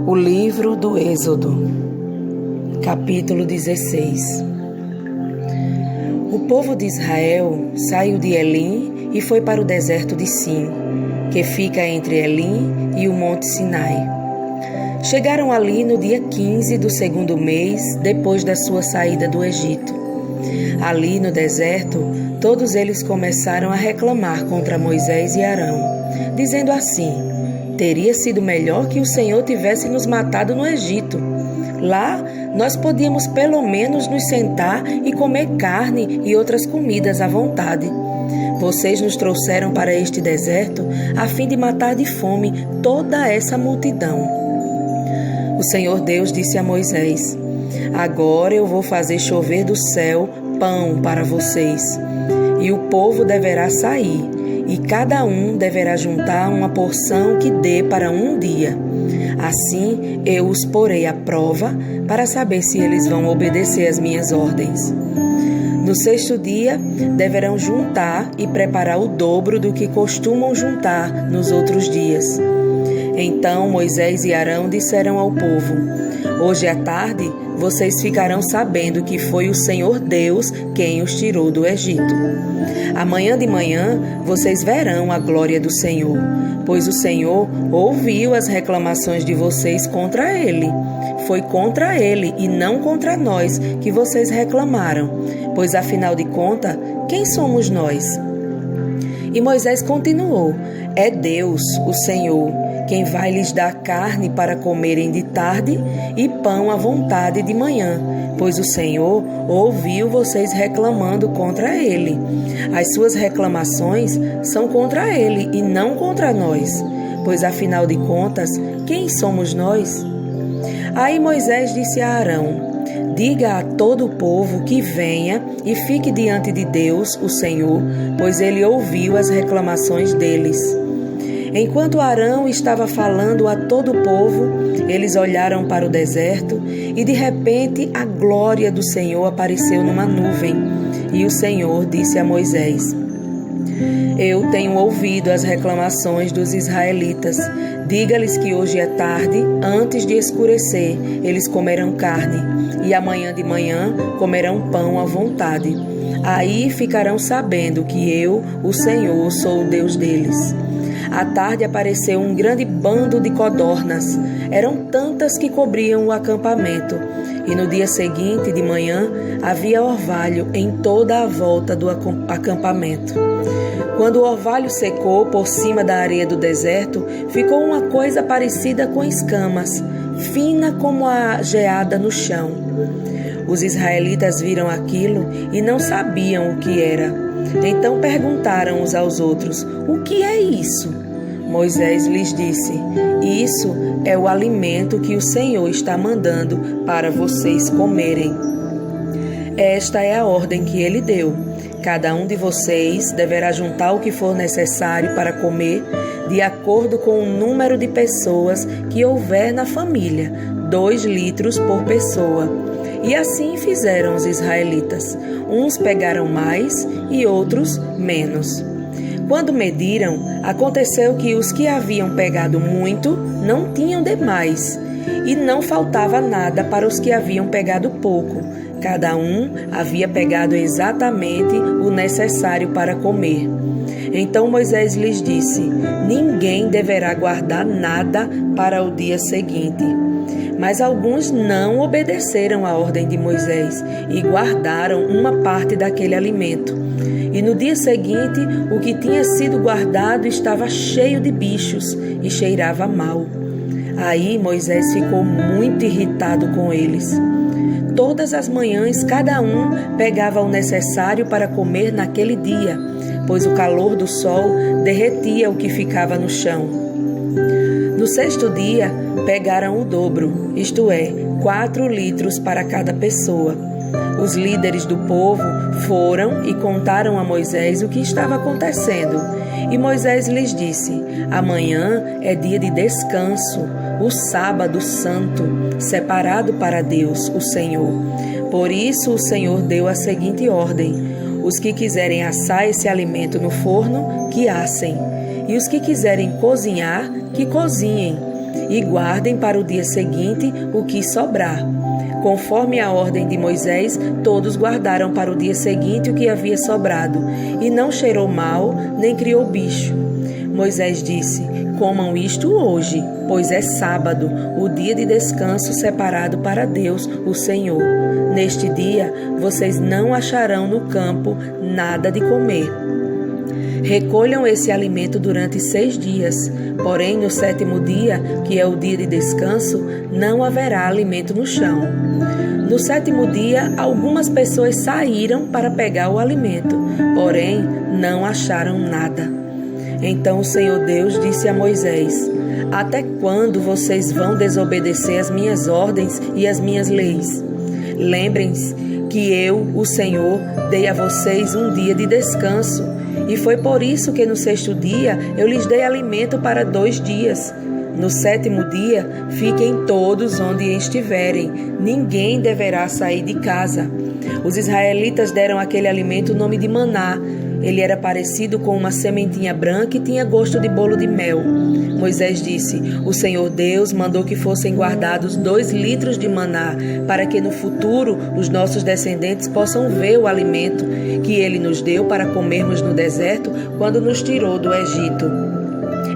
O livro do Êxodo, capítulo 16. O povo de Israel saiu de Elim e foi para o deserto de Sim, que fica entre Elim e o monte Sinai. Chegaram ali no dia 15 do segundo mês, depois da sua saída do Egito. Ali no deserto, todos eles começaram a reclamar contra Moisés e Arão, dizendo assim: teria sido melhor que o Senhor tivesse nos matado no Egito. Lá, nós podíamos pelo menos nos sentar e comer carne e outras comidas à vontade. Vocês nos trouxeram para este deserto a fim de matar de fome toda essa multidão. O Senhor Deus disse a Moisés: agora eu vou fazer chover do céu pão para vocês, e o povo deverá sair, e cada um deverá juntar uma porção que dê para um dia. Assim eu os porei à prova para saber se eles vão obedecer às minhas ordens. No sexto dia, deverão juntar e preparar o dobro do que costumam juntar nos outros dias. Então Moisés e Arão disseram ao povo: hoje à tarde vocês ficarão sabendo que foi o Senhor Deus quem os tirou do Egito. Amanhã de manhã vocês verão a glória do Senhor, pois o Senhor ouviu as reclamações de vocês contra Ele. Foi contra Ele e não contra nós que vocês reclamaram, pois afinal de contas, quem somos nós? E Moisés continuou: é Deus, o Senhor, quem vai lhes dar carne para comerem de tarde e pão à vontade de manhã, pois o Senhor ouviu vocês reclamando contra Ele. As suas reclamações são contra Ele e não contra nós, pois afinal de contas, quem somos nós? Aí Moisés disse a Arão: diga a todo o povo que venha e fique diante de Deus, o Senhor, pois Ele ouviu as reclamações deles. Enquanto Arão estava falando a todo o povo, eles olharam para o deserto e de repente a glória do Senhor apareceu numa nuvem. E o Senhor disse a Moisés: eu tenho ouvido as reclamações dos israelitas. Diga-lhes que hoje à tarde, antes de escurecer, eles comerão carne, e amanhã de manhã comerão pão à vontade. Aí ficarão sabendo que eu, o Senhor, sou o Deus deles. À tarde apareceu um grande bando de codornas. Eram tantas que cobriam o acampamento. E no dia seguinte, de manhã, havia orvalho em toda a volta do acampamento. Quando o orvalho secou por cima da areia do deserto, ficou uma coisa parecida com escamas, fina como a geada no chão. Os israelitas viram aquilo e não sabiam o que era. Então perguntaram uns aos outros: o que é isso? Moisés lhes disse: isso é o alimento que o Senhor está mandando para vocês comerem. Esta é a ordem que ele deu: cada um de vocês deverá juntar o que for necessário para comer, de acordo com o número de pessoas que houver na família, 2 litros por pessoa. E assim fizeram os israelitas. Uns pegaram mais e outros menos. Quando mediram, aconteceu que os que haviam pegado muito não tinham demais, e não faltava nada para os que haviam pegado pouco. Cada um havia pegado exatamente o necessário para comer. Então Moisés lhes disse: ninguém deverá guardar nada para o dia seguinte. Mas alguns não obedeceram à ordem de Moisés e guardaram uma parte daquele alimento. E no dia seguinte, o que tinha sido guardado estava cheio de bichos e cheirava mal. Aí Moisés ficou muito irritado com eles. Todas as manhãs, cada um pegava o necessário para comer naquele dia, pois o calor do sol derretia o que ficava no chão. No sexto dia, pegaram o dobro, isto é, 4 litros para cada pessoa. Os líderes do povo foram e contaram a Moisés o que estava acontecendo. E Moisés lhes disse: amanhã é dia de descanso, o sábado santo, separado para Deus, o Senhor. Por isso o Senhor deu a seguinte ordem: os que quiserem assar esse alimento no forno, que assem. E os que quiserem cozinhar, que cozinhem. e guardem para o dia seguinte o que sobrar. Conforme a ordem de Moisés, todos guardaram para o dia seguinte o que havia sobrado, e não cheirou mal, nem criou bicho. Moisés disse: comam isto hoje, pois é sábado, o dia de descanso separado para Deus, o Senhor. Neste dia, vocês não acharão no campo nada de comer. Recolham esse alimento durante 6 dias, porém no 7º dia, que é o dia de descanso, não haverá alimento no chão. No 7º dia, algumas pessoas saíram para pegar o alimento, porém não acharam nada. Então o Senhor Deus disse a Moisés: até quando vocês vão desobedecer as minhas ordens e as minhas leis? Lembrem-se que eu, o Senhor, dei a vocês um dia de descanso, e foi por isso que no 6º dia eu lhes dei alimento para 2 dias. No 7º dia, fiquem todos onde estiverem, ninguém deverá sair de casa. Os israelitas deram àquele alimento o nome de maná. Ele era parecido com uma sementinha branca e tinha gosto de bolo de mel. Moisés disse: o Senhor Deus mandou que fossem guardados 2 litros de maná, para que no futuro os nossos descendentes possam ver o alimento que ele nos deu para comermos no deserto quando nos tirou do Egito.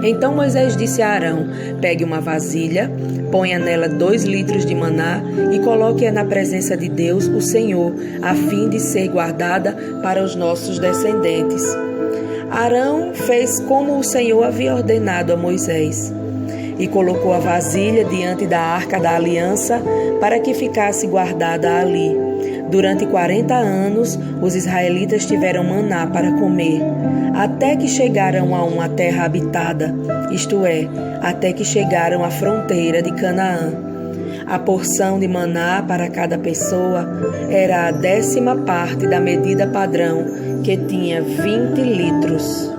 Então Moisés disse a Arão: pegue uma vasilha, ponha nela 2 litros de maná e coloque-a na presença de Deus, o Senhor, a fim de ser guardada para os nossos descendentes. Arão fez como o Senhor havia ordenado a Moisés e colocou a vasilha diante da arca da aliança para que ficasse guardada ali. Durante 40 anos, os israelitas tiveram maná para comer, até que chegaram a uma terra habitada, isto é, até que chegaram à fronteira de Canaã. A porção de maná para cada pessoa era a 10ª parte da medida padrão, que tinha 20 litros.